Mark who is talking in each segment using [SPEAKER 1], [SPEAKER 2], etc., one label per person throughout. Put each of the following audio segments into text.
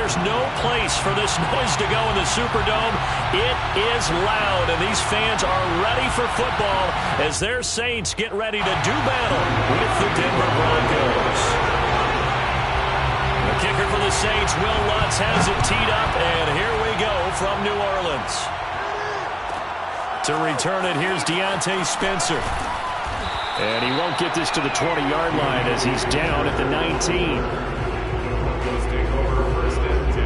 [SPEAKER 1] there's no place for this noise to go in the Superdome. It is loud, and these fans are ready for football as their Saints get ready to do battle with the Denver Broncos. The kicker for the Saints, Will Lutz, has it teed up, and here we go from New Orleans. To return it, here's Deontay Spencer. And he won't get this to the 20-yard line as he's down at the 19.
[SPEAKER 2] Broncos take over first and 10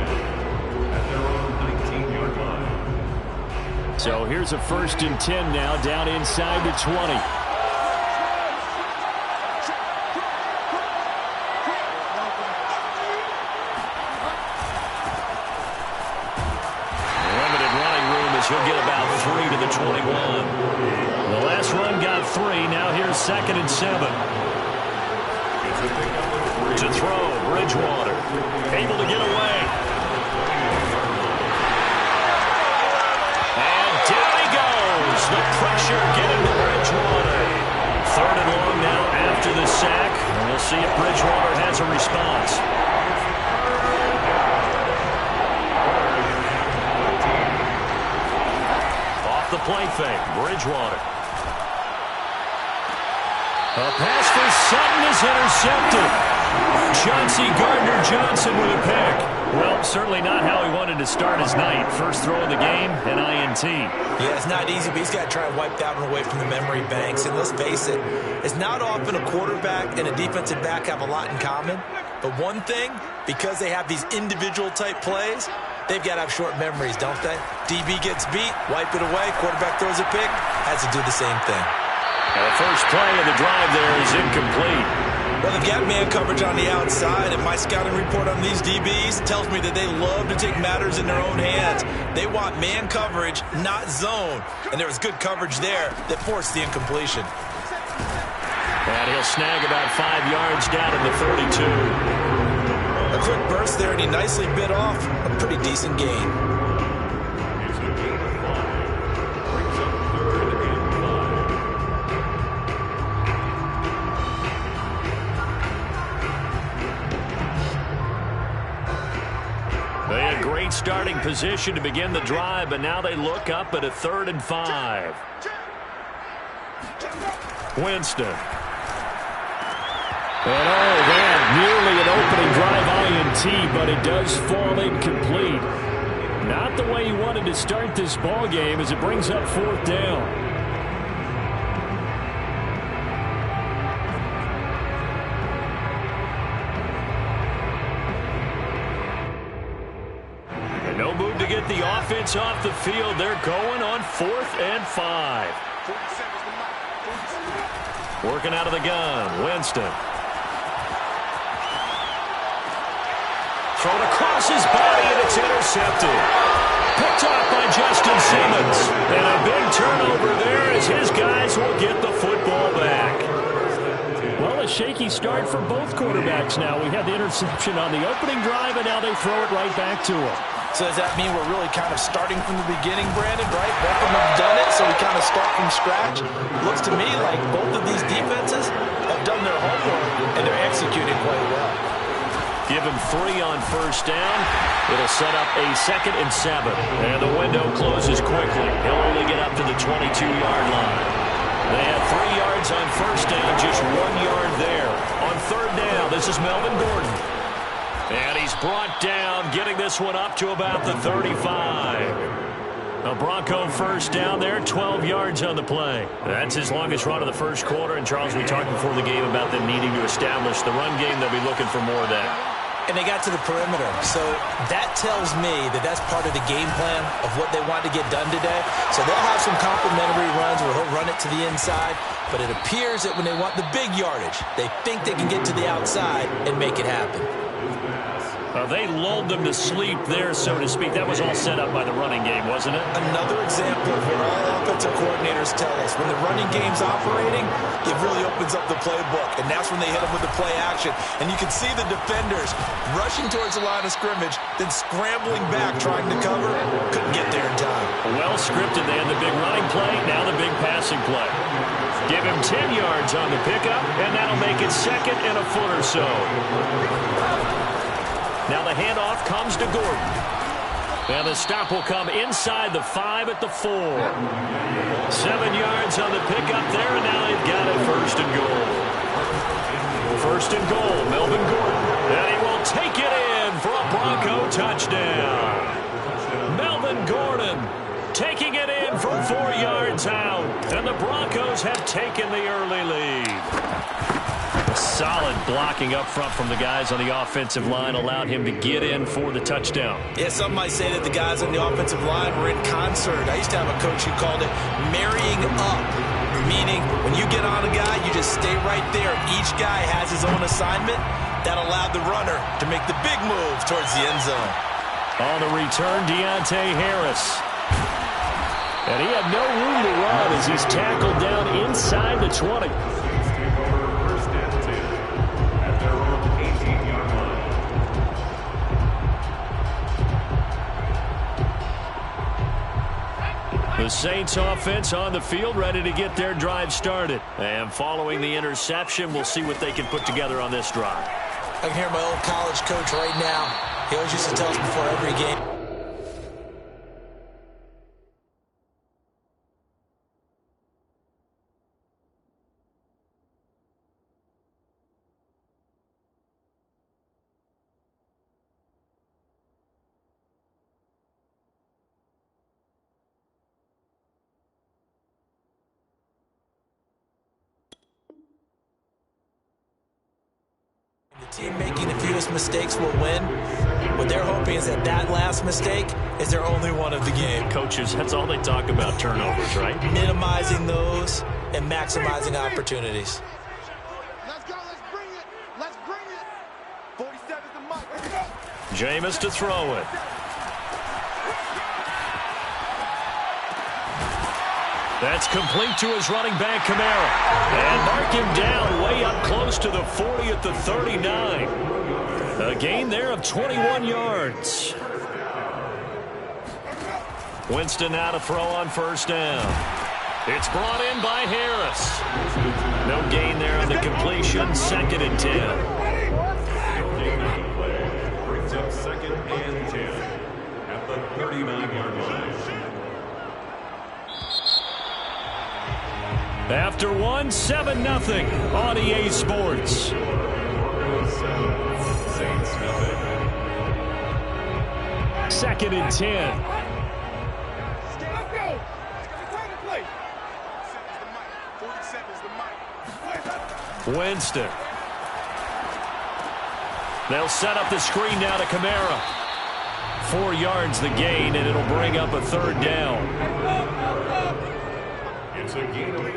[SPEAKER 2] at their own 19-yard line.
[SPEAKER 1] So here's a first and 10 now, down inside the 20. Limited running room as he'll get about 3 to the 21. The last run got 3. Now here's second and 7. To throw, Bridgewater. Able to get away. And down he goes. The pressure getting to Bridgewater. Third and long now after the sack. And we'll see if Bridgewater has a response. Off the play fake, Bridgewater. A pass for Sutton is intercepted. Chauncey Gardner-Johnson with a pick. Well, certainly not how he wanted to start his night. First throw of the game, an INT.
[SPEAKER 3] Yeah, it's not easy, but he's got to try and wipe that one away from the memory banks. And let's face it, it's not often a quarterback and a defensive back have a lot in common. But one thing, because they have these individual type plays, they've got to have short memories, don't they? DB gets beat, wipe it away, quarterback throws a pick, has to do the same thing.
[SPEAKER 1] And the first play of the drive there is incomplete.
[SPEAKER 3] Well, they've got man coverage on the outside, and my scouting report on these DBs tells me that they love to take matters in their own hands. They want man coverage, not zone. And there was good coverage there that forced the incompletion.
[SPEAKER 1] And he'll snag about 5 yards down in the 32.
[SPEAKER 3] A quick burst there, and he nicely bit off a pretty decent gain.
[SPEAKER 1] They had great starting position to begin the drive, but now they look up at a 3rd and 5. Winston. And oh, that nearly an opening drive INT, but it does fall incomplete. Not the way he wanted to start this ball game as it brings up 4th down. No move to get the offense off the field. They're going on 4th and 5. Working out of the gun, Winston. Thrown across his body, and it's intercepted. Picked off by Justin Simmons. And a big turnover there as his guys will get the football back. Well, a shaky start for both quarterbacks now. We had the interception on the opening drive, and now they throw it right back to him.
[SPEAKER 3] So does that mean we're really kind of starting from the beginning, Brandon, right? Both of them have done it, so we kind of start from scratch. Looks to me like both of these defenses have done their homework, and they're executing quite well.
[SPEAKER 1] Give him 3 on first down. It'll set up a 2nd and 7. And the window closes quickly. He'll only get up to the 22-yard line. They have 3 yards on first down, just 1 yard there. On 3rd down, this is Melvin Gordon. And he's brought down, getting this one up to about the 35. A Bronco first down there, 12 yards on the play. That's his longest run of the first quarter. And, Charles, we talked before the game about them needing to establish the run game. They'll be looking for more of that.
[SPEAKER 3] And they got to the perimeter. So that tells me that that's part of the game plan of what they want to get done today. So they'll have some complimentary runs where he'll run it to the inside. But it appears that when they want the big yardage, they think they can get to the outside and make it happen.
[SPEAKER 1] They lulled them to sleep there, so to speak. That was all set up by the running game, wasn't it?
[SPEAKER 3] Another example of what all offensive coordinators tell us. When the running game's operating, it really opens up the playbook. And that's when they hit them with the play action. And you can see the defenders rushing towards the line of scrimmage, then scrambling back, trying to cover. Couldn't get there in time.
[SPEAKER 1] Well scripted. They had the big running play, now the big passing play. Give him 10 yards on the pickup, and that'll make it 2nd and a foot or so. Now the handoff comes to Gordon. And the stop will come inside the 5 at the 4. 7 yards on the pickup there, and now they've got it first and goal. First and goal, Melvin Gordon. And he will take it in for a Bronco touchdown. Melvin Gordon taking it in from 4 yards out. And the Broncos have taken the early lead. Solid blocking up front from the guys on the offensive line allowed him to get in for the touchdown.
[SPEAKER 3] Yeah, some might say that the guys on the offensive line were in concert. I used to have a coach who called it marrying up, meaning when you get on a guy, you just stay right there. Each guy has his own assignment. That allowed the runner to make the big move towards the end zone.
[SPEAKER 1] On the return, Deontay Harris. And he had no room to run as he's tackled down inside the 20. The Saints offense on the field, ready to get their drive started. And following the interception, we'll see what they can put together on this drive.
[SPEAKER 3] I can hear my old college coach right now. He always used to tell us before every game. The team making the fewest mistakes will win. What they're hoping is that that last mistake is their only one of the game.
[SPEAKER 1] Coaches, that's all they talk about, turnovers, right?
[SPEAKER 3] Minimizing those and maximizing opportunities.
[SPEAKER 4] Let's go. Let's bring it. Let's bring it. 47's the mark. Let's go.
[SPEAKER 1] Jameis to throw it. That's complete to his running back, Kamara. And mark him down way up close to the 40 at the 39. A gain there of 21 yards. Winston now to throw on first down. It's brought in by Harris. No gain there on the completion. 2nd and 10.
[SPEAKER 2] Brings up 2nd and 10 at the 39-yard line.
[SPEAKER 1] After 7-0 on EA Sports.
[SPEAKER 2] Saints nothing.
[SPEAKER 1] 2nd and 10. Winston. They'll set up the screen now to Kamara. 4 yards the gain, and it'll bring up a 3rd down.
[SPEAKER 2] It's a gain of 4.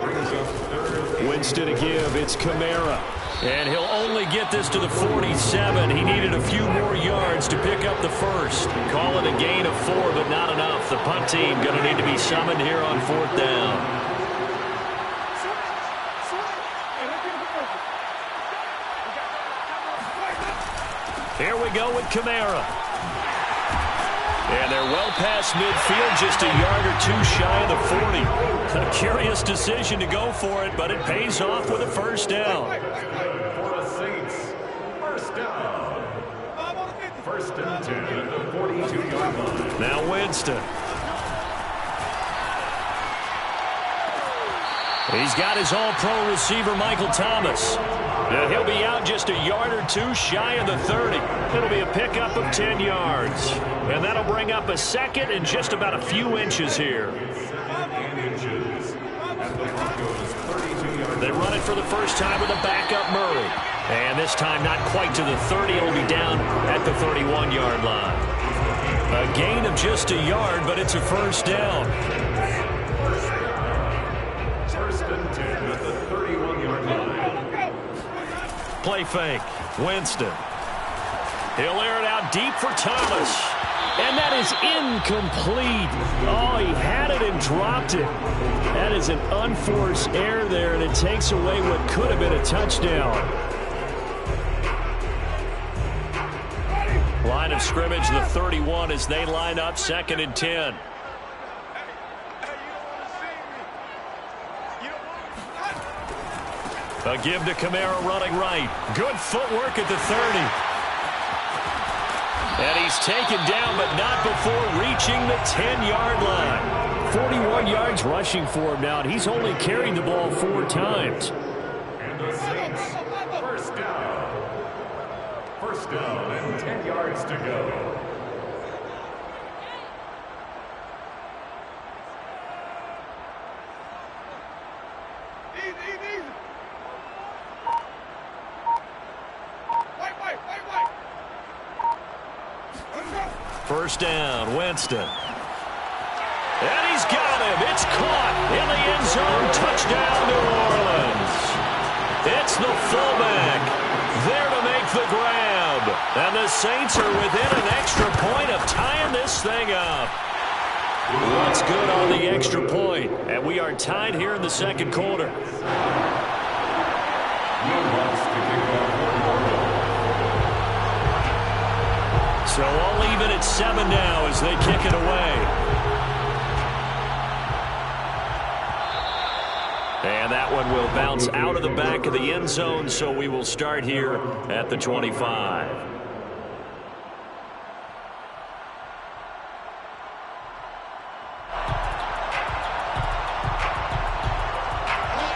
[SPEAKER 2] Brings up 3rd.
[SPEAKER 1] Winston to give. It's Kamara. And he'll only get this to the 47. He needed a few more yards to pick up the first. Call it a gain of 4, but not enough. The punt team going to need to be summoned here on 4th down. Here we go with Kamara. And they're well past midfield, just a yard or 2 shy of the 40. A curious decision to go for it, but it pays off with a 1st down.
[SPEAKER 2] For the Saints, 1st down. 1st and 10 at the 42-yard line.
[SPEAKER 1] Now Winston. He's got his all-pro receiver, Michael Thomas. And he'll be out just a yard or 2 shy of the 30. It'll be a pickup of 10 yards. And that'll bring up a 2nd and just about a few inches here.
[SPEAKER 2] 2nd inches at the Broncos' 32-yard line.
[SPEAKER 1] They run it for the first time with a backup Murray. And this time not quite to the 30. It'll be down at the 31-yard line. A gain of just a yard, but it's a 1st down.
[SPEAKER 2] 1st and 10 at the 31-yard line.
[SPEAKER 1] Play fake. Winston. He'll air it out deep for Thomas. And that is incomplete. Oh, he had it and dropped it. That is an unforced error there, and it takes away what could have been a touchdown. Line of scrimmage, the 31 as they line up 2nd and 10. A give to Kamara running right. Good footwork at the 30. And he's taken down, but not before reaching the 10-yard line. 41 yards rushing for him now, and he's only carried the ball 4 times.
[SPEAKER 2] And the Saints, first down. First down and 10 yards to go.
[SPEAKER 1] First down, Winston. And he's got him. It's caught in the end zone. Touchdown, New Orleans. It's the fullback there to make the grab. And the Saints are within an extra point of tying this thing up. What's good on the extra point? And we are tied here in the second quarter. So all even at 7 now as they kick it away. And that one will bounce out of the back of the end zone, so we will start here at the 25.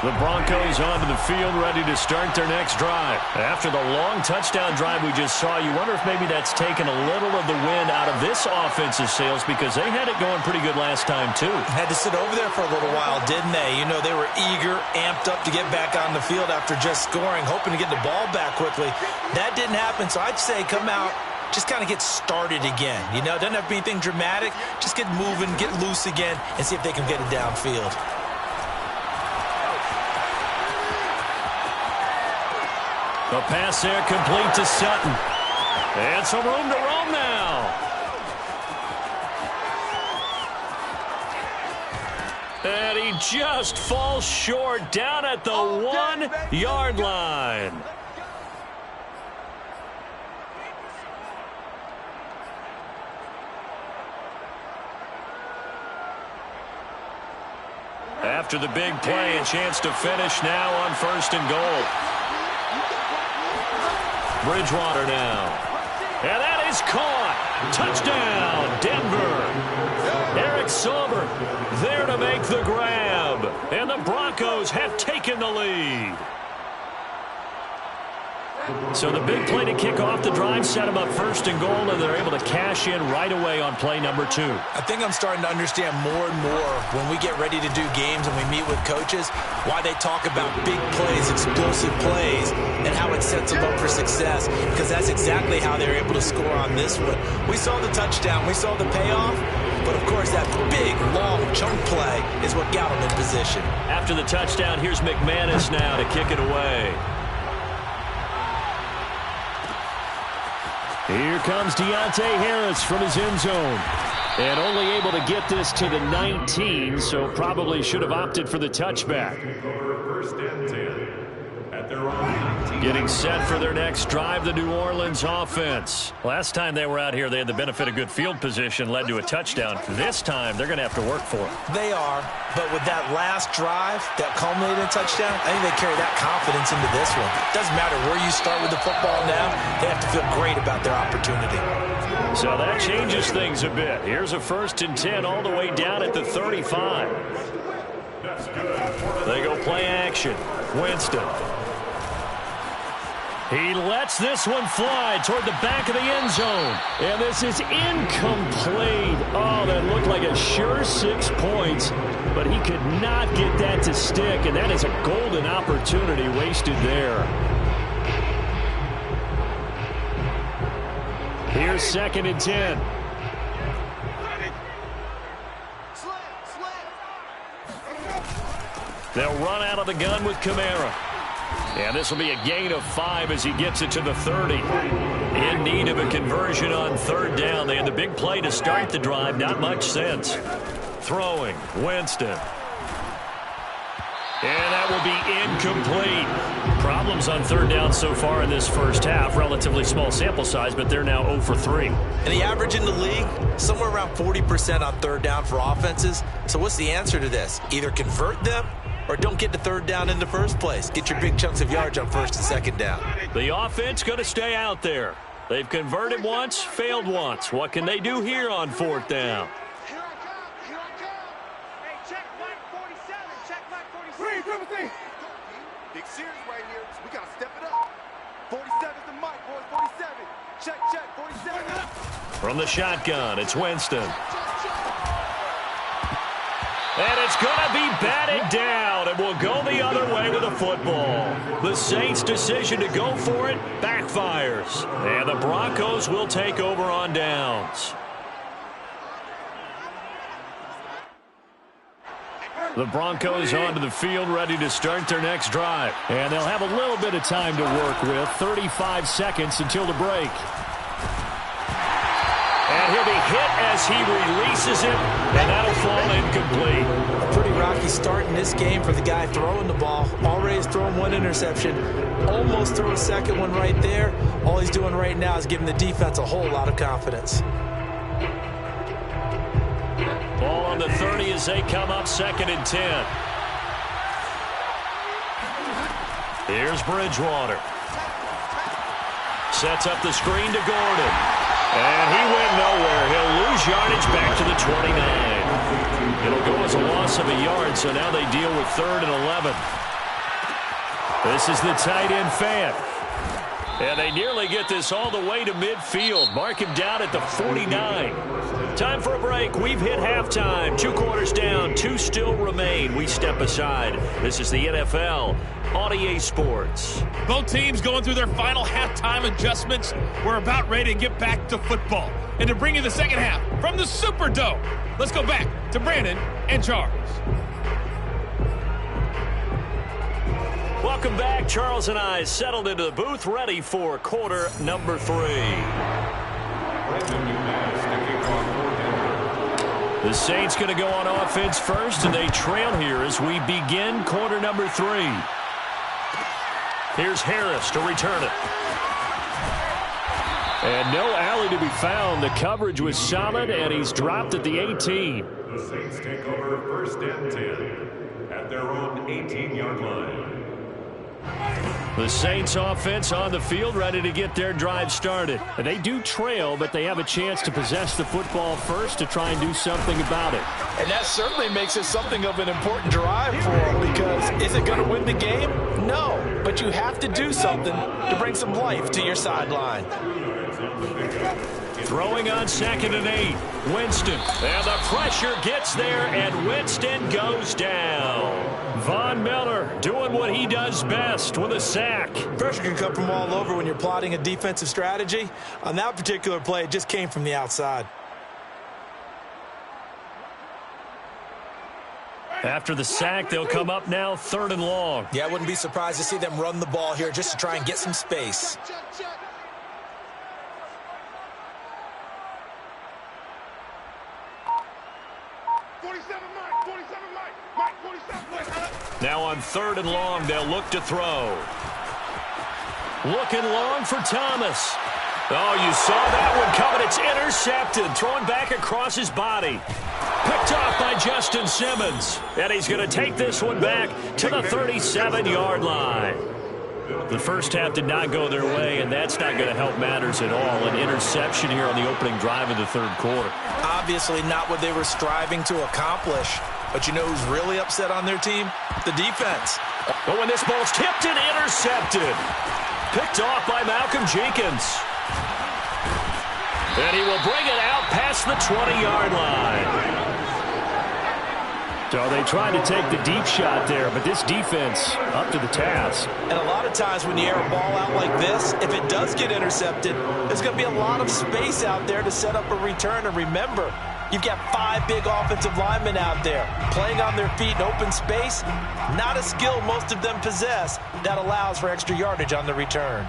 [SPEAKER 1] The Broncos onto the field, ready to start their next drive. After the long touchdown drive we just saw, you wonder if maybe that's taken a little of the wind out of this offensive sails, because they had it going pretty good last time, too.
[SPEAKER 3] Had to sit over there for a little while, didn't they? You know, they were eager, amped up to get back on the field after just scoring, hoping to get the ball back quickly. That didn't happen, so I'd say come out, just kind of get started again. You know, it doesn't have to be anything dramatic. Just get moving, get loose again, and see if they can get it downfield.
[SPEAKER 1] The pass there complete to Sutton. And some room to roam now. And he just falls short down at the 1-yard line. After the big play, a chance to finish now on 1st and goal. Bridgewater now. And that is caught. Touchdown, Denver. Eric Silver there to make the grab. And the Broncos have taken the lead. So the big play to kick off the drive set them up 1st and goal, and they're able to cash in right away on play number 2.
[SPEAKER 3] I think I'm starting to understand more and more when we get ready to do games and we meet with coaches why they talk about big plays, explosive plays, and how it sets them up for success, because that's exactly how they're able to score on this one. We saw the touchdown. We saw the payoff. But, of course, that big, long chunk play is what got them in position.
[SPEAKER 1] After the touchdown, here's McManus now to kick it away. Here comes Deontay Harris from his end zone. And only able to get this to the 19, so probably should have opted for the touchback.
[SPEAKER 2] 1st and 10 at their own 19.
[SPEAKER 1] Getting set for their next drive, the New Orleans offense. Last time they were out here, they had the benefit of good field position, led to a touchdown. This time, they're going to have to work for it.
[SPEAKER 3] They are, but with that last drive that culminated in a touchdown, I think they carry that confidence into this one. Doesn't matter where you start with the football now, they have to feel great about their opportunity.
[SPEAKER 1] So that changes things a bit. Here's a 1st and 10 all the way down at the 35. They go play action. Winston. He lets this one fly toward the back of the end zone. And this is incomplete. Oh, that looked like a sure 6 points. But he could not get that to stick. And that is a golden opportunity wasted there. Here's 2nd and 10. They'll run out of the gun with Kamara. And this will be a gain of 5 as he gets it to the 30. In need of a conversion on 3rd down. They had the big play to start the drive. Not much sense. Throwing. Winston. And that will be incomplete. Problems on 3rd down so far in this first half. Relatively small sample size, but they're now 0 for 3.
[SPEAKER 3] And the average in the league, somewhere around 40% on 3rd down for offenses. So what's the answer to this? Either convert them or don't get to 3rd down in the first place. Get your big chunks of yards on 1st and 2nd down.
[SPEAKER 1] The offense going to stay out there. They've converted once, failed once. What can they do here on 4th down?
[SPEAKER 4] Here I come. Here I come. Hey, check Mike 47. Check Mike 47. Big series right here. So we got to step it up. 47's the mic, boys. 47. Check, 47.
[SPEAKER 1] From the shotgun, it's Winston. And it's going to be batted down, and will go the other way with the football. The Saints' decision to go for it backfires, and the Broncos will take over on downs. The Broncos onto the field, ready to start their next drive. And they'll have a little bit of time to work with, 35 seconds until the break. And he'll be hit as he releases it, and that'll fall incomplete.
[SPEAKER 3] A pretty rocky start in this game for the guy throwing the ball. Already has thrown one interception. Almost threw a second one right there. All he's doing right now is giving the defense a whole lot of confidence.
[SPEAKER 1] Ball on the 30 as they come up 2nd and 10. Here's Bridgewater. Sets up the screen to Gordon. And he went nowhere. He'll lose yardage back to the 29. It'll go as a loss of a yard, so now they deal with 3rd and 11. This is the tight end fan. And they nearly get this all the way to midfield. Mark him down at the 49. Time for a break. We've hit halftime. 2 quarters down. 2 still remain. We step aside. This is the NFL on EA Sports.
[SPEAKER 5] Both teams going through their final halftime adjustments. We're about ready to get back to football. And to bring you the second half from the Superdome, let's go back to Brandon and Charles.
[SPEAKER 1] Welcome back. Charles and I settled into the booth, ready for quarter number 3. The Saints going to go on offense first, and they trail here as we begin quarter number 3. Here's Harris to return it. And no alley to be found. The coverage was solid, and he's dropped at the 18.
[SPEAKER 2] The Saints take over 1st and 10 at their own 18-yard line.
[SPEAKER 1] The Saints offense on the field, ready to get their drive started. And they do trail, but they have a chance to possess the football first to try and do something about it.
[SPEAKER 3] And that certainly makes it something of an important drive for them, because is it going to win the game? No, but you have to do something to bring some life to your sideline.
[SPEAKER 1] Throwing on 2nd and 8. Winston. And the pressure gets there, and Winston goes down. Von Miller doing what he does best with a sack.
[SPEAKER 3] Pressure can come from all over when you're plotting a defensive strategy. On that particular play, it just came from the outside.
[SPEAKER 1] After the sack, they'll come up now 3rd and long.
[SPEAKER 3] Yeah, I wouldn't be surprised to see them run the ball here just to try and get some space.
[SPEAKER 4] Check.
[SPEAKER 1] Now on 3rd and long, they'll look to throw. Looking long for Thomas. Oh, you saw that one coming. It's intercepted. Thrown back across his body. Picked off by Justin Simmons. And he's going to take this one back to the 37-yard line. The first half did not go their way, and that's not going to help matters at all. An interception here on the opening drive of the 3rd quarter.
[SPEAKER 3] Obviously not what they were striving to accomplish. But you know who's really upset on their team? The defense.
[SPEAKER 1] Oh, when this ball's tipped and intercepted. Picked off by Malcolm Jenkins. And he will bring it out past the 20-yard line. So they tried to take the deep shot there, but this defense up to the task.
[SPEAKER 3] And a lot of times when you air a ball out like this, if it does get intercepted, there's going to be a lot of space out there to set up a return. And remember, you've got 5 big offensive linemen out there playing on their feet in open space. Not a skill most of them possess that allows for extra yardage on the return.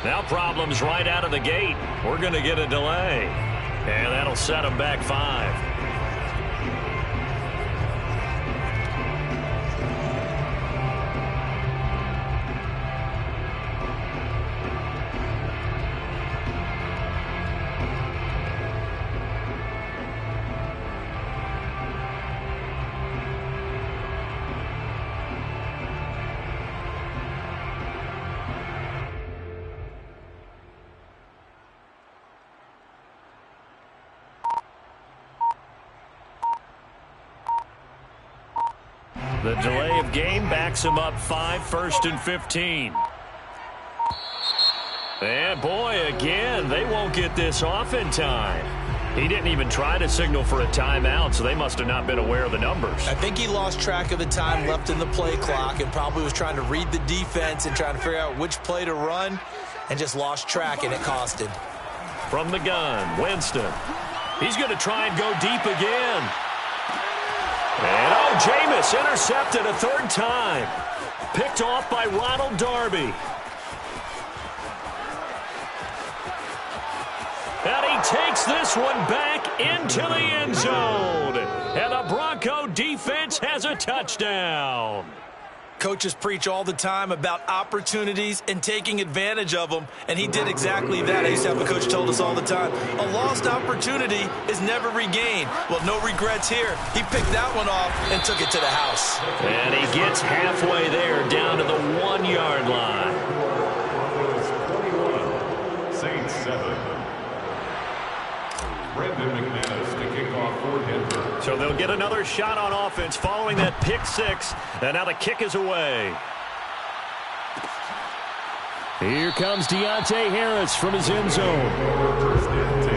[SPEAKER 1] Now problems right out of the gate. We're going to get a delay. And that'll set them back 5. The delay of game backs him up 5, 1st and 15. And boy, again, they won't get this off in time. He didn't even try to signal for a timeout, so they must have not been aware of the numbers.
[SPEAKER 3] I think he lost track of the time left in the play clock and probably was trying to read the defense and trying to figure out which play to run and just lost track, and it cost him.
[SPEAKER 1] From the gun, Winston. He's going to try and go deep again. And, oh, Jameis intercepted a 3rd time. Picked off by Ronald Darby. And he takes this one back into the end zone. And the Bronco defense has a touchdown.
[SPEAKER 3] Coaches preach all the time about opportunities and taking advantage of them, and he did exactly that. I used to have a coach told us all the time, a lost opportunity is never regained. Well, no regrets here. He picked that one off and took it to the house.
[SPEAKER 1] And he gets halfway there, down to the 1-yard line.
[SPEAKER 2] Saints 7. Brandon McManus to kick off for Denver.
[SPEAKER 1] So they'll get another shot on offense following that pick 6. And now the kick is away. Here comes Deontay Harris from his end zone.
[SPEAKER 2] 1st and 10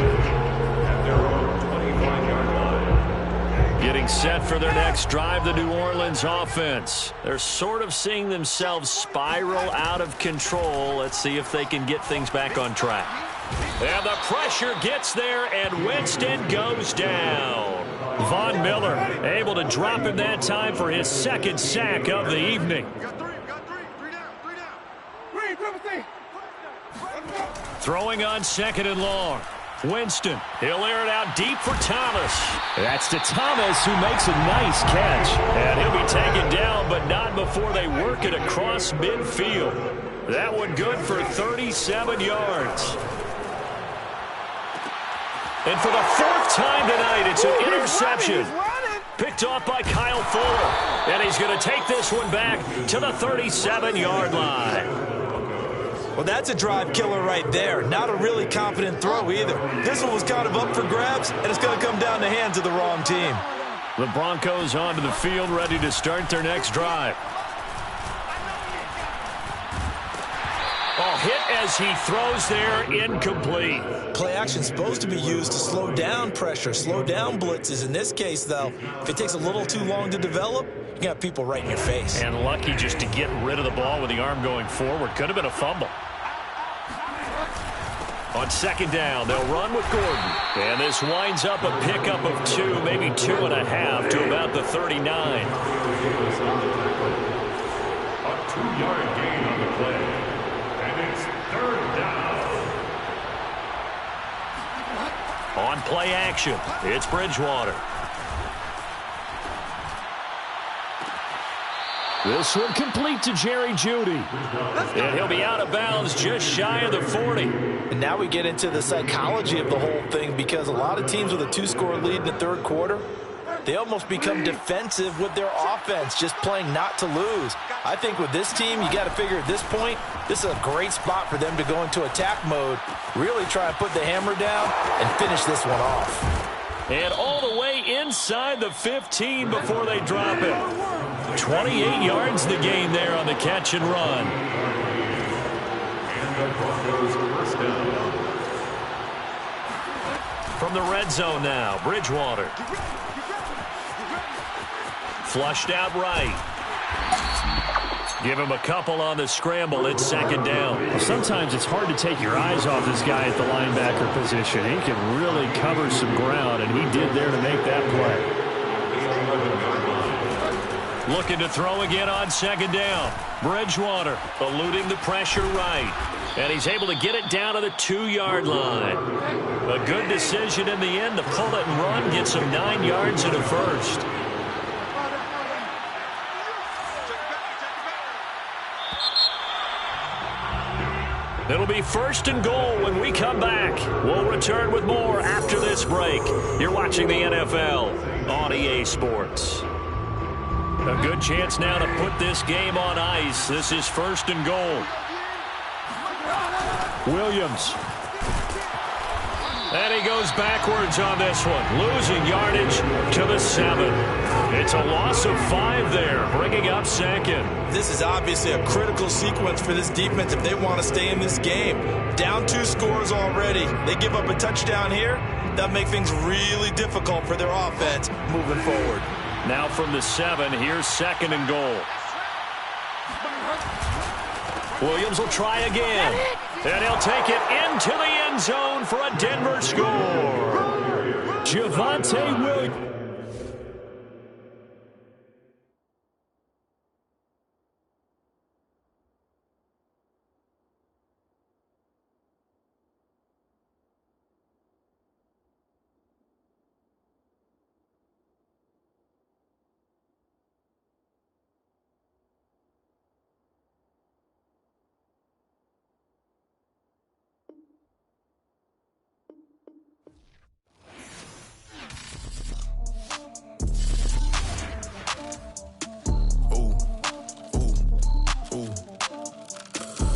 [SPEAKER 2] at their own 25-yard line.
[SPEAKER 1] Getting set for their next drive, the New Orleans offense. They're sort of seeing themselves spiral out of control. Let's see if they can get things back on track. And the pressure gets there, and Winston goes down. Von Miller able to drop him that time for his 2nd sack of the evening. Throwing on 2nd and long. Winston, he'll air it out deep for Thomas. That's to Thomas, who makes a nice catch. And he'll be taken down, but not before they work it across midfield. That one good for 37 yards. And for the 4th time tonight, it's an interception. Picked off by Kyle Fuller. And he's going to take this one back to the 37-yard line.
[SPEAKER 3] Well, that's a drive killer right there. Not a really confident throw either. This one was kind of up for grabs, and it's going to come down the hands of the wrong team.
[SPEAKER 1] The Broncos onto the field, ready to start their next drive. Oh, hit as he throws there, incomplete.
[SPEAKER 3] Play action supposed to be used to slow down pressure, slow down blitzes. In this case, though, if it takes a little too long to develop, you got people right in your face.
[SPEAKER 1] And lucky just to get rid of the ball with the arm going forward. Could have been a fumble. On 2nd down, they'll run with Gordon. And this winds up a pickup of 2, maybe 2.5 to about the 39.
[SPEAKER 2] A 2-yard gain on the play. And it's 3rd down.
[SPEAKER 1] On play action, it's Bridgewater. This one complete to Jerry Jeudy. And he'll be out of bounds just shy of the 40.
[SPEAKER 3] And now we get into the psychology of the whole thing, because a lot of teams with a 2-score lead in the 3rd quarter, they almost become defensive with their offense, just playing not to lose. I think with this team, you got to figure at this point, this is a great spot for them to go into attack mode, really try and put the hammer down and finish this one off.
[SPEAKER 1] And all the way inside the 15 before they drop it. 28 yards the gain there on the catch and run.
[SPEAKER 2] And the Broncos 1st down.
[SPEAKER 1] From the red zone now, Bridgewater. Flushed out right. Give him a couple on the scramble. It's 2nd down.
[SPEAKER 6] Sometimes it's hard to take your eyes off this guy at the linebacker position. He can really cover some ground, and he did there to make that play.
[SPEAKER 1] Looking to throw again on 2nd down. Bridgewater eluding the pressure right. And he's able to get it down to the 2-yard line. A good decision in the end to pull it and run. Gets him 9 yards and a 1st. It'll be 1st and goal when we come back. We'll return with more after this break. You're watching the NFL on EA Sports. A good chance now to put this game on ice. This is 1st and goal. Williams. And he goes backwards on this one. Losing yardage to the 7. It's a loss of 5 there, bringing up second.
[SPEAKER 3] This is obviously a critical sequence for this defense if they want to stay in this game. Down 2 scores already. They give up a touchdown here. That'll make things really difficult for their offense moving forward.
[SPEAKER 1] Now from the 7, here's second and goal. Williams will try again. And he'll take it into the end zone for a Denver score. Javonte Williams.